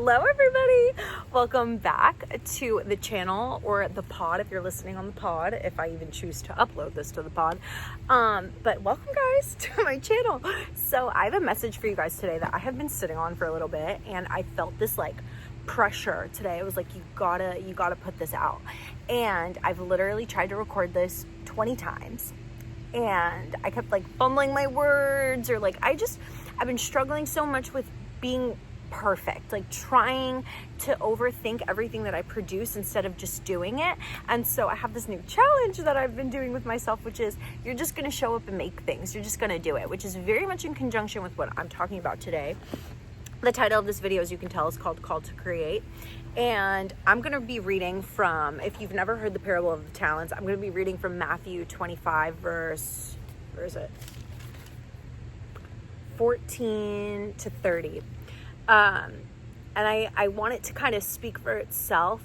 Hello everybody, welcome back to the channel, or the pod if you're listening on the pod, if I even choose to upload this to the pod. But welcome guys to my channel. So I have a message for you guys today that I have been sitting on for a little bit, and I felt this like pressure today. It was like, you gotta put this out. And I've literally tried to record this 20 times and I kept like fumbling my words, or like I've been struggling so much with being perfect, like trying to overthink everything that I produce instead of just doing it. And so I have this new challenge that I've been doing with myself, which is you're just going to show up and make things. You're just going to do it, which is very much in conjunction with what I'm talking about today. The title of this video, as you can tell, is called Call to Create. And I'm going to be reading from, if you've never heard the parable of the talents, I'm going to be reading from Matthew 25 verse, where is it? 14 to 30. And I want it to kind of speak for itself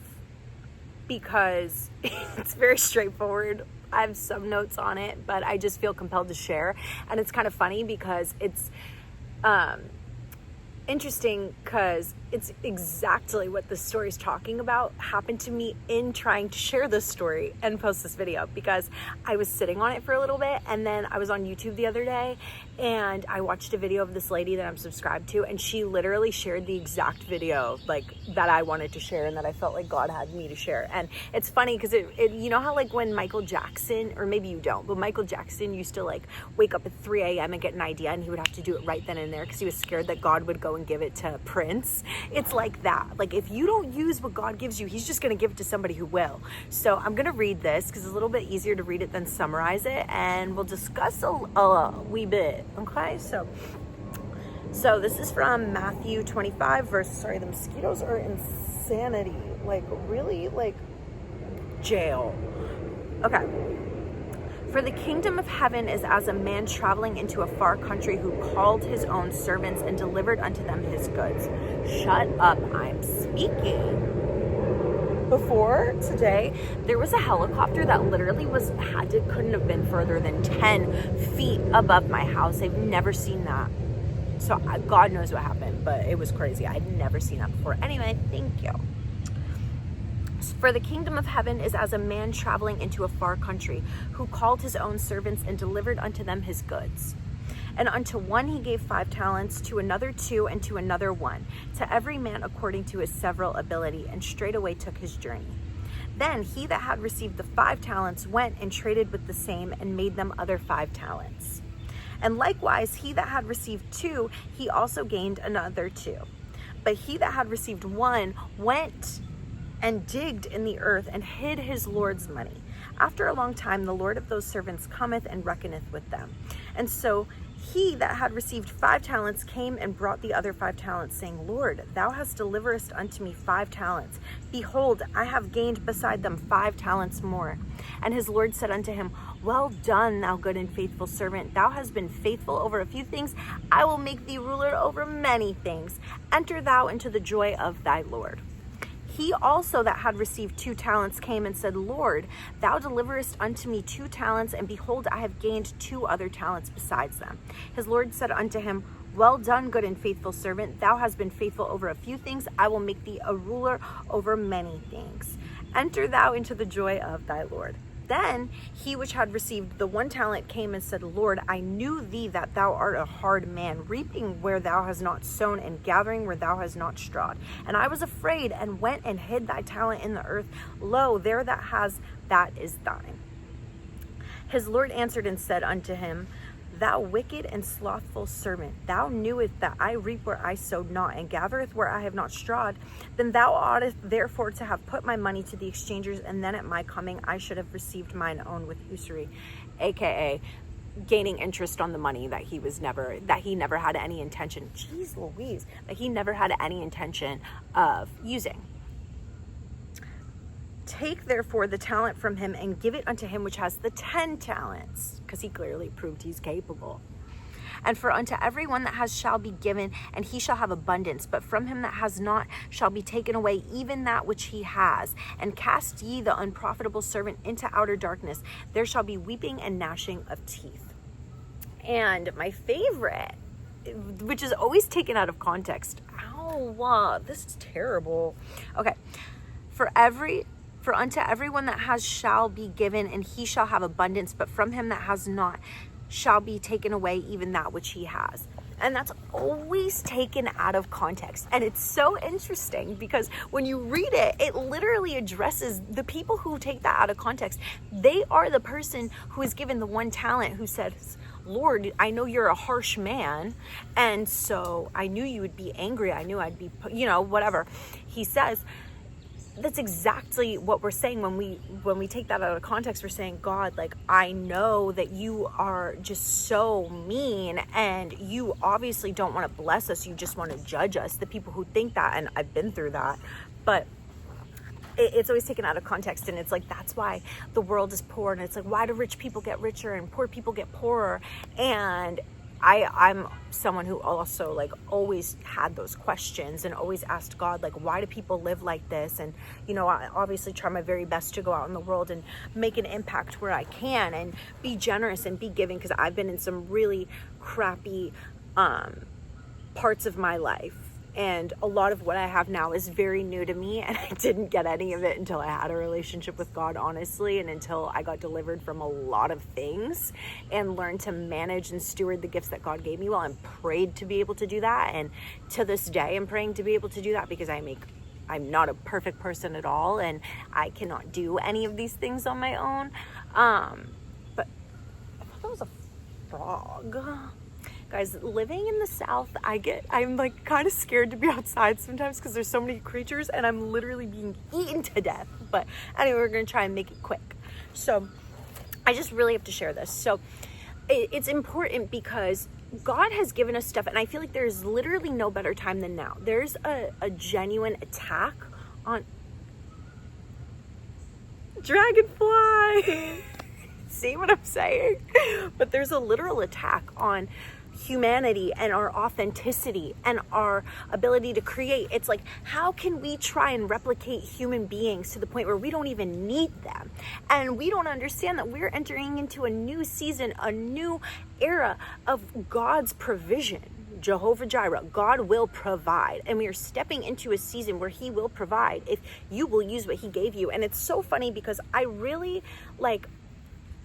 because it's very straightforward. I have some notes on it, but I just feel compelled to share. And it's kind of funny because it's interesting because it's exactly what the story is talking about happened to me in trying to share this story and post this video, because I was sitting on it for a little bit, and then I was on YouTube the other day and I watched a video of this lady that I'm subscribed to, and she literally shared the exact video like that I wanted to share and that I felt like God had me to share. And it's funny because it you know how like when Michael Jackson, or maybe you don't, but Michael Jackson used to like wake up at 3 a.m. and get an idea, and he would have to do it right then and there because he was scared that God would go and give it to Prince. It's like that. Like if you don't use what God gives you, he's just going to give it to somebody who will. So I'm going to read this because it's a little bit easier to read it than summarize it, and we'll discuss a wee bit. Okay, so this is from Matthew 25 verse, sorry, the mosquitoes are insanity, like really like jail. Okay. For the kingdom of heaven is as a man traveling into a far country, who called his own servants and delivered unto them his goods. Shut up, I'm speaking. Before today, there was a helicopter that literally couldn't have been further than 10 feet above my house. I've never seen that. So God knows what happened, but it was crazy. I'd never seen that before. Anyway, thank you. For the kingdom of heaven is as a man traveling into a far country, who called his own servants and delivered unto them his goods. And unto one he gave 5 talents, to another 2, and to another 1, to every man according to his several ability, and straightway took his journey. Then he that had received the 5 talents went and traded with the same, and made them other 5 talents. And likewise he that had received 2, he also gained another 2. But he that had received 1 went and digged in the earth, and hid his Lord's money. After a long time the Lord of those servants cometh and reckoneth with them. And so he that had received 5 talents came and brought the other 5 talents, saying, Lord, thou hast deliveredest unto me 5 talents. Behold, I have gained beside them 5 talents more. And his Lord said unto him, Well done, thou good and faithful servant. Thou hast been faithful over a few things. I will make thee ruler over many things. Enter thou into the joy of thy Lord. He also that had received 2 talents came and said, Lord, thou deliverest unto me 2 talents, and behold, I have gained 2 other talents besides them. His Lord said unto him, Well done, good and faithful servant. Thou hast been faithful over a few things. I will make thee a ruler over many things. Enter thou into the joy of thy Lord. Then he which had received the 1 talent came and said, Lord, I knew thee that thou art a hard man, reaping where thou hast not sown, and gathering where thou hast not strawed. And I was afraid, and went and hid thy talent in the earth. Lo, there that is thine. His Lord answered and said unto him, Thou wicked and slothful servant, thou knewest that I reap where I sowed not, and gathereth where I have not strawed. Then thou oughtest therefore to have put my money to the exchangers, and then at my coming I should have received mine own with usury. AKA gaining interest on the money that he never had any intention, that he never had any intention of using. Take therefore the talent from him, and give it unto him which has the 10 talents, because he clearly proved he's capable. And for unto every one that has shall be given, and he shall have abundance. But from him that has not shall be taken away even that which he has. And cast ye the unprofitable servant into outer darkness. There shall be weeping and gnashing of teeth. And my favorite, which is always taken out of context. Ow. no, this is terrible. Okay. For unto everyone that has shall be given, and he shall have abundance, but from him that has not shall be taken away even that which he has. And that's always taken out of context. And it's so interesting because when you read it, it literally addresses the people who take that out of context. They are the person who is given the one talent who says, Lord, I know you're a harsh man, and so I knew you would be angry. I knew I'd be, whatever. He says, that's exactly what we're saying when we take that out of context. We're saying, God, like, I know that you are just so mean, and you obviously don't want to bless us. You just want to judge us. The people who think that, and I've been through that, but it's always taken out of context. And it's like, that's why the world is poor. And it's like, why do rich people get richer and poor people get poorer? And I'm someone who also like always had those questions and always asked God, like, why do people live like this? And, I obviously try my very best to go out in the world and make an impact where I can and be generous and be giving, because I've been in some really crappy parts of my life. And a lot of what I have now is very new to me, and I didn't get any of it until I had a relationship with God, honestly, and until I got delivered from a lot of things and learned to manage and steward the gifts that God gave me well, and prayed to be able to do that. And to this day, I'm praying to be able to do that, because I'm not a perfect person at all, and I cannot do any of these things on my own. But I thought that was a frog. Guys, living in the South, I'm like kind of scared to be outside sometimes because there's so many creatures and I'm literally being eaten to death. But anyway, we're going to try and make it quick. So I just really have to share this. So it's important because God has given us stuff, and I feel like there's literally no better time than now. There's a genuine attack on dragonfly. See what I'm saying? But there's a literal attack on humanity and our authenticity and our ability to create. It's like, how can we try and replicate human beings to the point where we don't even need them? And we don't understand that we're entering into a new season, a new era of God's provision. Jehovah Jireh, God will provide. And we are stepping into a season where he will provide if you will use what he gave you. And it's so funny because I really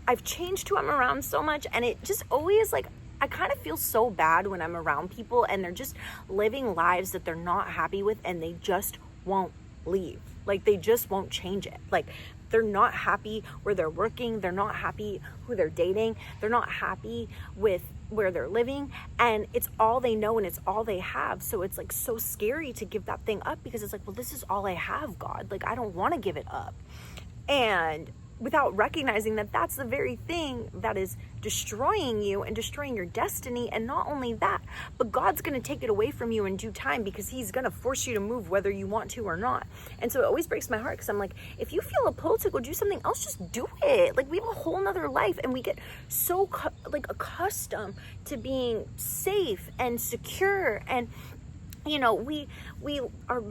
I've changed who I'm around so much, and it just always I kind of feel so bad when I'm around people and they're just living lives that they're not happy with, and they just won't leave. Like, they just won't change it. Like, they're not happy where they're working. They're not happy who they're dating. They're not happy with where they're living, and it's all they know and it's all they have. So it's like so scary to give that thing up, because it's like, well, this is all I have, God. Like, I don't want to give it up. And without recognizing that that's the very thing that is destroying you and destroying your destiny. And not only that, but God's going to take it away from you in due time, because he's going to force you to move whether you want to or not. And so it always breaks my heart, because I'm like, if you feel a pull to go do something else, just do it. Like, we have a whole nother life, and we get so accustomed to being safe and secure. And, we are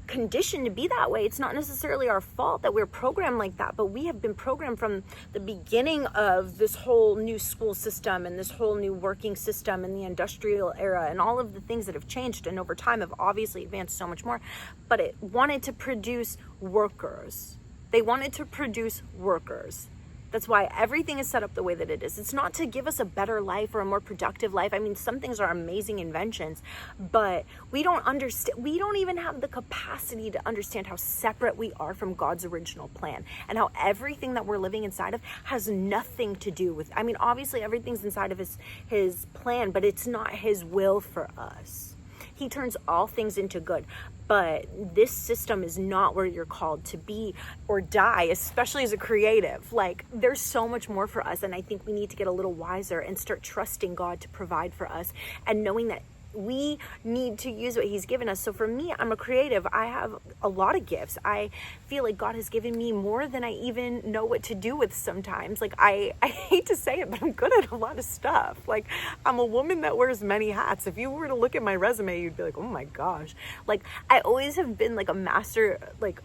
conditioned to be that way. It's not necessarily our fault that we're programmed like that, but we have been programmed from the beginning of this whole new school system and this whole new working system and the industrial era and all of the things that have changed and over time have obviously advanced so much more. But it wanted to produce workers. They wanted to produce workers. That's why everything is set up the way that it is. It's not to give us a better life or a more productive life. I mean, some things are amazing inventions, but we don't understand. We don't even have the capacity to understand how separate we are from God's original plan, and how everything that we're living inside of has nothing to do with, I mean, obviously everything's inside of his plan, but it's not his will for us. He turns all things into good. But this system is not where you're called to be or die, especially as a creative. Like, there's so much more for us. And I think we need to get a little wiser and start trusting God to provide for us, and knowing that we need to use what he's given us. So for me, I'm a creative. I have a lot of gifts. I feel like God has given me more than I even know what to do with sometimes. Like, I hate to say it, but I'm good at a lot of stuff. Like, I'm a woman that wears many hats. If you were to look at my resume, you'd be like, oh my gosh. Like, I always have been like a master, like,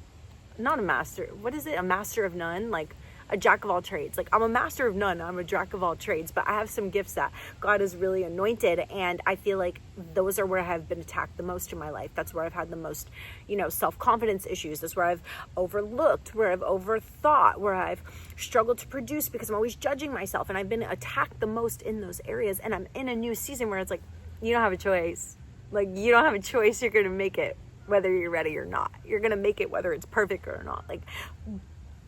not a master. What is it? A master of none. Like, a jack of all trades. Like, I'm a master of none. I'm a jack of all trades, but I have some gifts that God has really anointed. And I feel like those are where I have been attacked the most in my life. That's where I've had the most, self-confidence issues. That's where I've overlooked, where I've overthought, where I've struggled to produce because I'm always judging myself. And I've been attacked the most in those areas. And I'm in a new season where it's like, you don't have a choice. Like, you don't have a choice. You're going to make it whether you're ready or not. You're going to make it whether it's perfect or not. Like,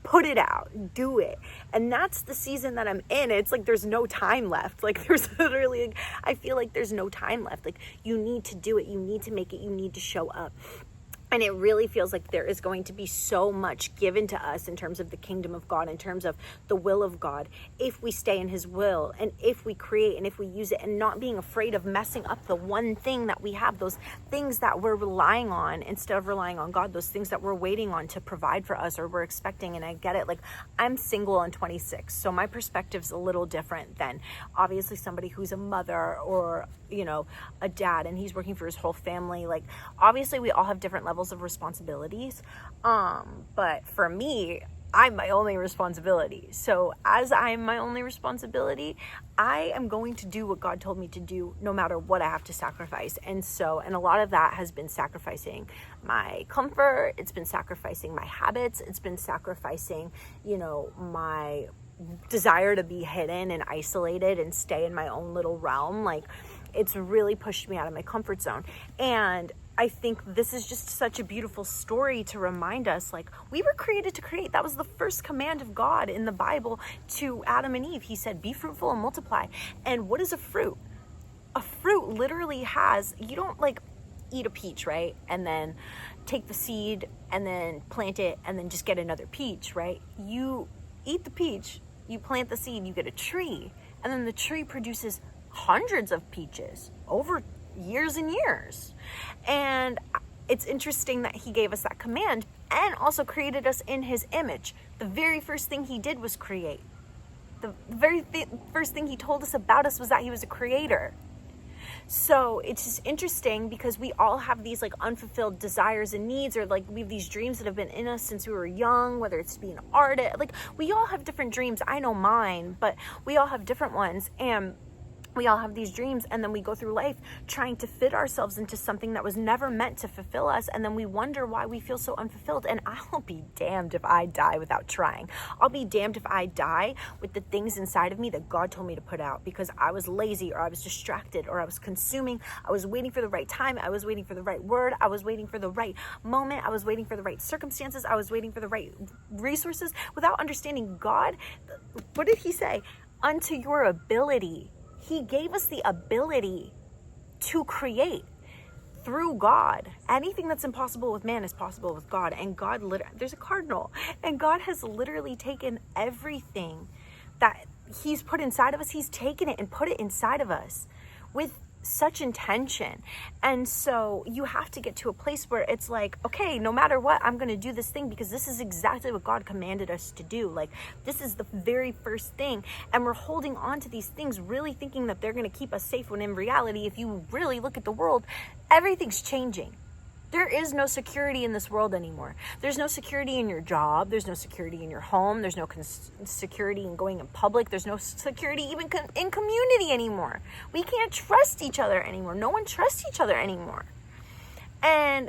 put it out, do it. And that's the season that I'm in. It's like there's no time left. Like, there's literally, I feel like there's no time left. Like, you need to do it. You need to make it. You need to show up. And it really feels like there is going to be so much given to us in terms of the kingdom of God, in terms of the will of God, if we stay in his will and if we create and if we use it, and not being afraid of messing up the one thing that we have, those things that we're relying on instead of relying on God, those things that we're waiting on to provide for us or we're expecting. And I get it. Like, I'm single and 26, so my perspective's a little different than obviously somebody who's a mother or, a dad and he's working for his whole family. Like, obviously we all have different levels of responsibilities. But for me, I'm my only responsibility. So as I'm my only responsibility, I am going to do what God told me to do, no matter what I have to sacrifice. And a lot of that has been sacrificing my comfort. It's been sacrificing my habits. It's been sacrificing, my desire to be hidden and isolated and stay in my own little realm. Like, it's really pushed me out of my comfort zone. And I think this is just such a beautiful story to remind us, like, we were created to create. That was the first command of God in the Bible to Adam and Eve. He said, be fruitful and multiply. And what is a fruit? A fruit literally has, you don't eat a peach, right? And then take the seed and then plant it and then just get another peach, right? You eat the peach, you plant the seed, you get a tree. And then the tree produces hundreds of peaches over years and years. And it's interesting that he gave us that command and also created us in his image. The very first thing he did was create. The very first thing he told us about us was that he was a creator. So it's just interesting because we all have these unfulfilled desires and needs, or we have these dreams that have been in us since we were young, whether it's to be an artist. We all have different dreams. I know mine, but we all have different ones. And we all have these dreams, and then we go through life trying to fit ourselves into something that was never meant to fulfill us, and then we wonder why we feel so unfulfilled. And I'll be damned if I die without trying. I'll be damned if I die with the things inside of me that God told me to put out because I was lazy, or I was distracted, or I was consuming. I was waiting for the right time. I was waiting for the right word. I was waiting for the right moment. I was waiting for the right circumstances. I was waiting for the right resources without understanding God. What did he say? Unto your ability. He gave us the ability to create through God. Anything that's impossible with man is possible with God. And God, there's a cardinal. And God has literally taken everything that he's put inside of us. He's taken it and put it inside of us with such intention. And so you have to get to a place where it's like, okay, no matter what, I'm going to do this thing because this is exactly what God commanded us to do. This is the very first thing. And we're holding on to these things, really thinking that they're going to keep us safe, when in reality, if you really look at the world, everything's changing. There is no security in this world anymore. There's no security in your job. There's no security in your home. There's no security in going in public. There's no security even in community anymore. We can't trust each other anymore. No one trusts each other anymore. And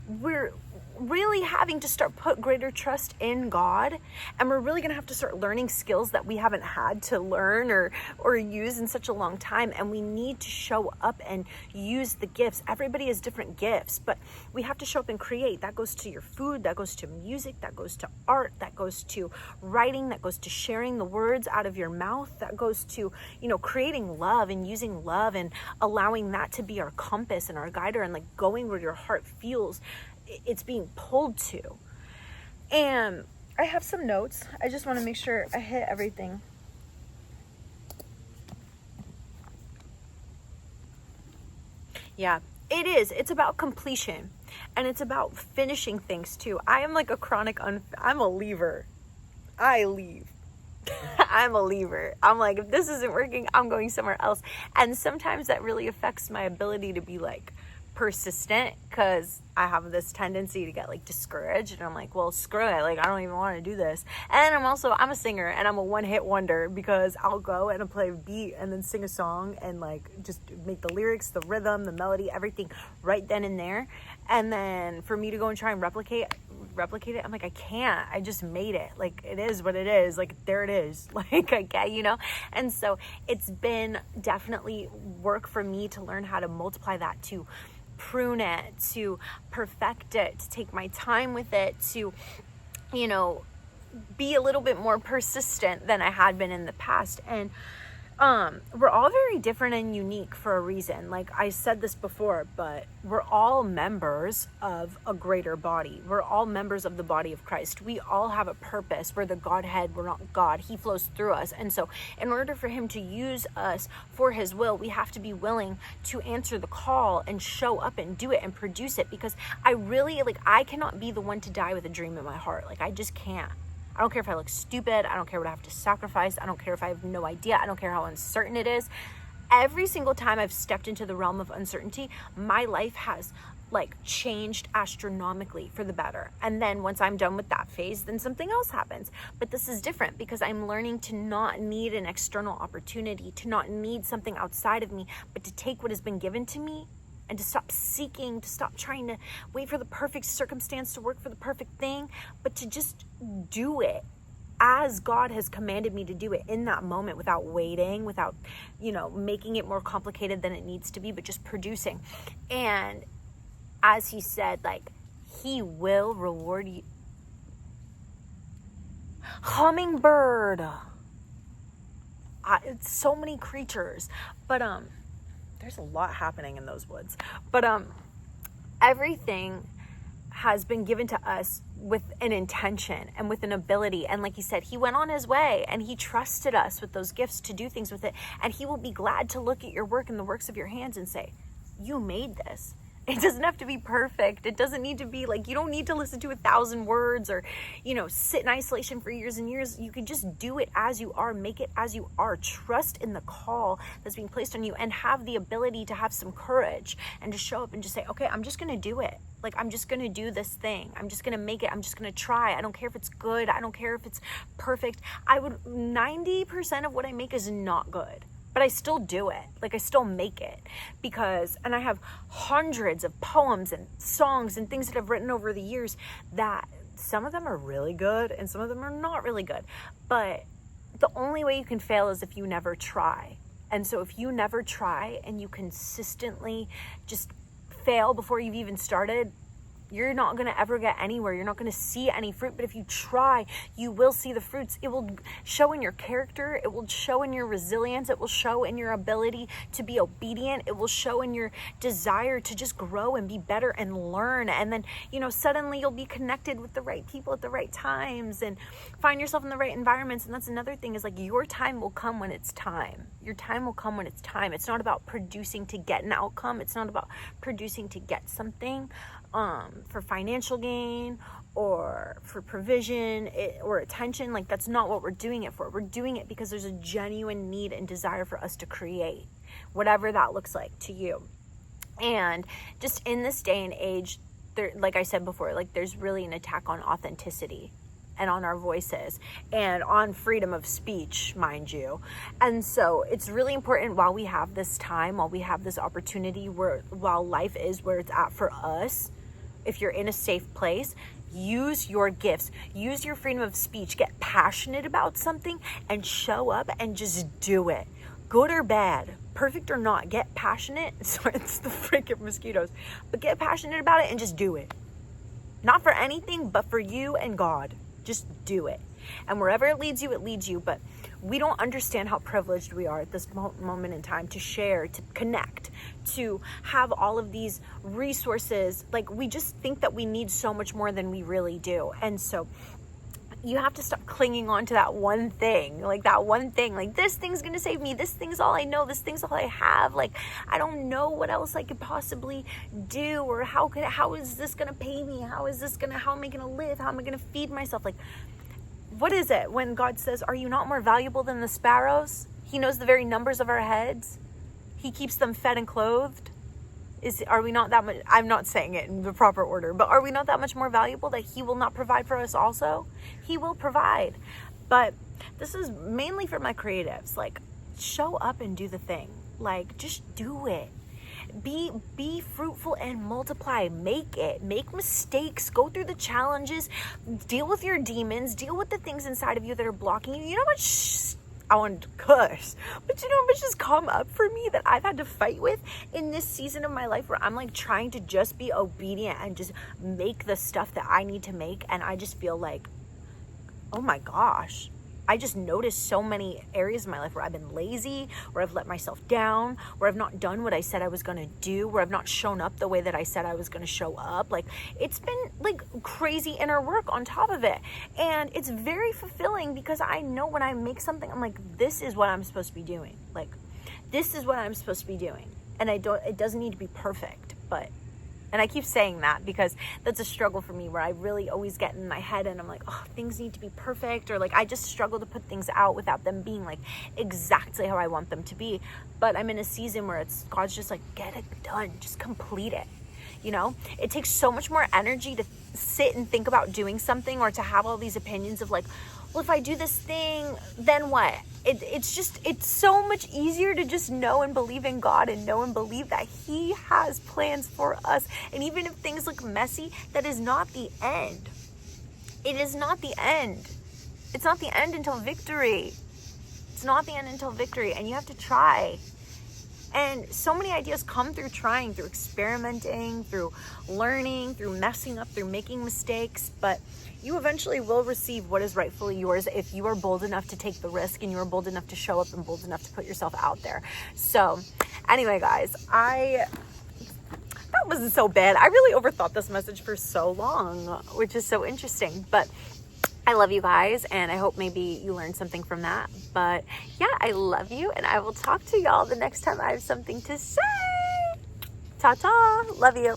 we're really having to start put greater trust in God, and we're really going to have to start learning skills that we haven't had to learn or use in such a long time. And we need to show up and use the gifts. Everybody has different gifts, but we have to show up and create. That goes to your food, that goes to music, that goes to art, that goes to writing, that goes to sharing the words out of your mouth, that goes to, creating love and using love and allowing that to be our compass and our guider, and going where your heart feels it's being pulled to. And I have some notes. I just want to make sure I hit everything. Yeah, it is. It's about completion, and it's about finishing things too. I am a chronic I'm a leaver. I leave. I'm a leaver. I'm if this isn't working, I'm going somewhere else. And sometimes that really affects my ability to be persistent, because I have this tendency to get like discouraged, and I'm like, well, screw it, like I don't even want to do this. And I'm a singer, and I'm a one-hit wonder, because I'll go and I'll play a beat and then sing a song and like just make the lyrics, the rhythm, the melody, everything right then and there. And then for me to go and try and replicate it, I'm like, I can't. I just made it. Like, it is what it is. Like, there it is. Like, I get, and so it's been definitely work for me to learn how to multiply that, to prune it, to perfect it, to take my time with it, to be a little bit more persistent than I had been in the past. And we're all very different and unique for a reason. Like I said this before, but we're all members of a greater body. We're all members of the body of Christ. We all have a purpose. We're the Godhead. We're not God. He flows through us. And so in order for him to use us for his will, we have to be willing to answer the call and show up and do it and produce it. Because I cannot be the one to die with a dream in my heart. Like, I just can't. I don't care if I look stupid. I don't care what I have to sacrifice. I don't care if I have no idea. I don't care how uncertain it is. Every single time I've stepped into the realm of uncertainty, my life has changed astronomically for the better. And then once I'm done with that phase, then something else happens. But this is different because I'm learning to not need an external opportunity, to not need something outside of me, but to take what has been given to me and to stop seeking, to stop trying to wait for the perfect circumstance to work for the perfect thing, but to just do it as God has commanded me to do it in that moment, without waiting, without, making it more complicated than it needs to be, but just producing. And as he said, he will reward you. Hummingbird. It's so many creatures, but there's a lot happening in those woods. But everything has been given to us with an intention and with an ability. And like he said, he went on his way and he trusted us with those gifts to do things with it. And he will be glad to look at your work and the works of your hands and say, you made this. It doesn't have to be perfect. It doesn't need to be you don't need to listen to 1,000 words or, sit in isolation for years and years. You can just do it as you are, make it as you are. Trust in the call that's being placed on you and have the ability to have some courage and to show up and just say, okay, I'm just going to do it. I'm just going to do this thing. I'm just going to make it. I'm just going to try. I don't care if it's good. I don't care if it's perfect. 90% of what I make is not good. But I still do it. I still make it and I have hundreds of poems and songs and things that I've written over the years that some of them are really good and some of them are not really good. But the only way you can fail is if you never try. And so if you never try and you consistently just fail before you've even started, you're not going to ever get anywhere. You're not going to see any fruit. But if you try, you will see the fruits. It will show in your character. It will show in your resilience. It will show in your ability to be obedient. It will show in your desire to just grow and be better and learn. And then, suddenly you'll be connected with the right people at the right times and find yourself in the right environments. And that's another thing is your time will come when it's time. Your time will come when it's time. It's not about producing to get an outcome. It's not about producing to get something. For financial gain or for provision or attention. That's not what we're doing it for. We're doing it because there's a genuine need and desire for us to create, whatever that looks like to you. And just in this day and age, there, like I said before, there's really an attack on authenticity and on our voices and on freedom of speech, mind you. And so it's really important while we have this time, while we have this opportunity, while life is where it's at for us, if you're in a safe place, use your gifts, use your freedom of speech, get passionate about something and show up and just do it. Good or bad, perfect or not, get passionate. Sorry, it's the freaking mosquitoes. But get passionate about it and just do it. Not for anything, but for you and God. Just do it. And wherever it leads you, but we don't understand how privileged we are at this moment in time to share, to connect, to have all of these resources. We just think that we need so much more than we really do. And so you have to stop clinging on to that one thing, this thing's going to save me. This thing's all I know. This thing's all I have. I don't know what else I could possibly do, or how is this going to pay me? How am I going to live? How am I going to feed myself? What is it when God says, are you not more valuable than the sparrows? He knows the very numbers of our heads. He keeps them fed and clothed. Are we not that much, I'm not saying it in the proper order, but are we not that much more valuable that he will not provide for us also? He will provide. But this is mainly for my creatives. Like, show up and do the thing. Like, just do it. Be fruitful and multiply. Make it. Make mistakes. Go through the challenges. Deal with your demons. Deal with the things inside of you that are blocking you. You know what? I wanted to curse, but you know what's just come up for me that I've had to fight with in this season of my life, where I'm like trying to just be obedient and just make the stuff that I need to make. And I just feel like, oh my gosh, I just noticed so many areas of my life where I've been lazy, where I've let myself down, where I've not done what I said I was going to do, where I've not shown up the way that I said I was going to show up. Like, it's been like crazy inner work on top of it. And it's very fulfilling, because I know when I make something, I'm like, this is what I'm supposed to be doing. Like, this is what I'm supposed to be doing. And it doesn't need to be perfect, and I keep saying that because that's a struggle for me, where I really always get in my head and I'm like, oh, things need to be perfect, or like I just struggle to put things out without them being like exactly how I want them to be. But I'm in a season where God's just like, get it done, just complete it. You know, it takes so much more energy to sit and think about doing something, or to have all these opinions of like, well, if I do this thing, then what? It's so much easier to just know and believe in God, and know and believe that He has plans for us. And even if things look messy, that is not the end. It is not the end. It's not the end until victory. It's not the end until victory. And you have to try. And so many ideas come through trying, through experimenting, through learning, through messing up, through making mistakes. But you eventually will receive what is rightfully yours if you are bold enough to take the risk, and you are bold enough to show up, and bold enough to put yourself out there. So anyway, guys, that wasn't so bad. I really overthought this message for so long, which is so interesting. But I love you guys, and I hope maybe you learned something from that. But yeah, I love you, and I will talk to y'all the next time I have something to say. Ta-ta. Love you.